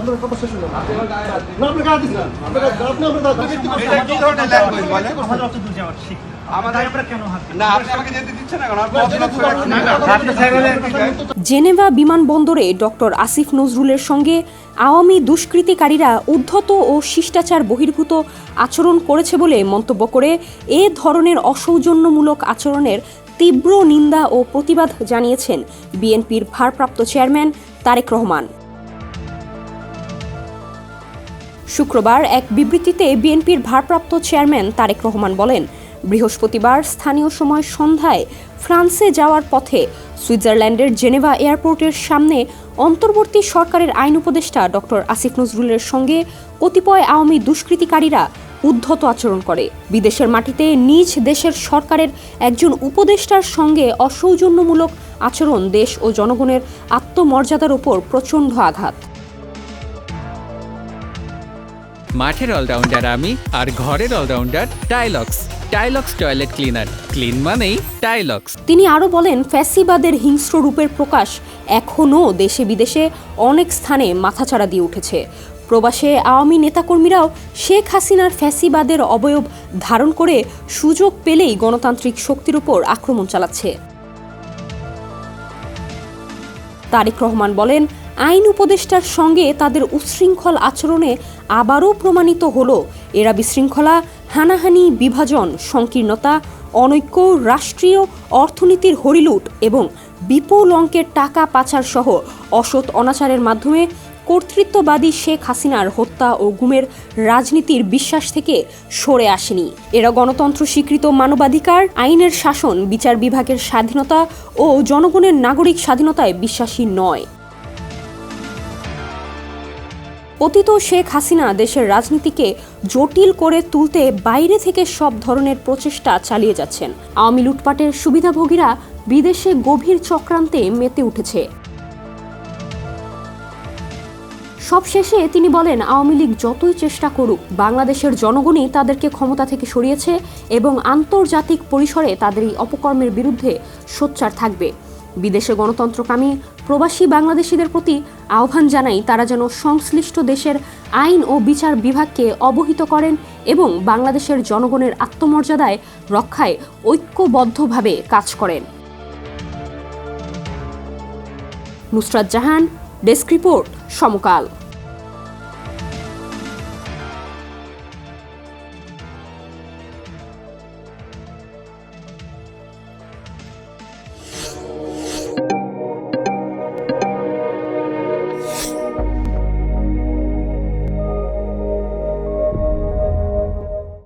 আপনার কথা শেষ হলো না আপনি গায়ে দিচ্ছেন আপনি এটা কি ধরনের ল্যাঙ্গুয়েজ বলেন আমাদের অত দূর যাওয়ার ঠিক জেনেভা বিমানবন্দরে ডক্টর আসিফ নজরুলের সঙ্গে আওয়ামী দুষ্কৃতিকারীরা উদ্ধত ও শিষ্টাচার বহির্ভূত আচরণ করেছে বলে মন্তব্য করে এ ধরনের অসৌজন্যমূলক আচরণের তীব্র নিন্দা ও প্রতিবাদ জানিয়েছেন বিএনপির ভারপ্রাপ্ত চেয়ারম্যান তারেক রহমান। শুক্রবার এক বিবৃতিতে বিএনপির ভারপ্রাপ্ত চেয়ারম্যান তারেক রহমান বলেন, বৃহস্পতিবার স্থানীয় সময় সন্ধ্যায় ফ্রান্সে যাওয়ার পথে সুইজারল্যান্ডের জেনেভা এয়ারপোর্টের সামনে অন্তর্বর্তী সরকারের আইন উপদেষ্টা ডক্টর আসিফ নজরুলের সঙ্গে কতিপয় আওয়ামী দুষ্কৃতিকারীরা উদ্ধত আচরণ করে। বিদেশের মাটিতে নিজ দেশের সরকারের একজন উপদেষ্টার সঙ্গে অসৌজন্যমূলক আচরণ দেশ ও জনগণের আত্মমর্যাদার উপর প্রচণ্ড আঘাত। মাঠের অলরাউন্ডার আমি, আর ঘরের allrounder Tylox. Tylox toilet cleaner, clean মানেই টাইলক্স। তিনি আরও বলেন, ফ্যাসিবাদের হিংস্র রূপের প্রকাশ এখনও দেশে বিদেশে অনেক স্থানে মাথাচাড়া দিয়ে উঠেছে। প্রবাসে আওয়ামী নেতাকর্মীরাও শেখ হাসিনার ফ্যাসিবাদের অবয়ব ধারণ করে সুযোগ পেলেই গণতান্ত্রিক শক্তির উপর আক্রমণ চালাচ্ছে। তারেক রহমান বলেন, আইন উপদেষ্টার সঙ্গে তাদের উচ্ছৃঙ্খল আচরণে আবারও প্রমাণিত হলো এরা বিশৃঙ্খলা, হানাহানি, বিভাজন, সংকীর্ণতা, অনৈক্য, রাষ্ট্রীয় অর্থনীতির হরিলুট এবং বিপুল অঙ্কের টাকা পাচার সহ অসৎ অনাচারের মাধ্যমে কর্তৃত্ববাদী শেখ হাসিনার হত্যা ও গুমের রাজনীতির বিশ্বাস থেকে সরে আসেনি। এরা গণতন্ত্র স্বীকৃত মানবাধিকার, আইনের শাসন, বিচার বিভাগের স্বাধীনতা ও জনগণের নাগরিক স্বাধীনতায় বিশ্বাসী নয়। পতিত শেখ হাসিনা দেশের রাজনীতিকে জটিল করে তুলতে বাইরে থেকে সব ধরনের প্রচেষ্টা চালিয়ে যাচ্ছেন। আওয়ামী লুটপাটের সুবিধাভোগীরা বিদেশে গভীর চক্রান্তে মেতে উঠেছে। সবশেষে তিনি বলেন, আওয়ামী লীগ যতই চেষ্টা করুক, বাংলাদেশের জনগণই তাদেরকে ক্ষমতা থেকে সরিয়েছে এবং আন্তর্জাতিক পরিসরে তাদের এই অপকর্মের বিরুদ্ধে সোচ্চার থাকবে। বিদেশে গণতন্ত্রকামী প্রবাসী বাংলাদেশিদের প্রতি আহ্বান জানাই, তারা যেন সংশ্লিষ্ট দেশের আইন ও বিচার বিভাগকে অবহিত করেন এবং বাংলাদেশের জনগণের আত্মমর্যাদায় রক্ষায় ঐক্যবদ্ধভাবে কাজ করেন। নুসরাত জাহান, ডেস্ক রিপোর্ট, সমকাল।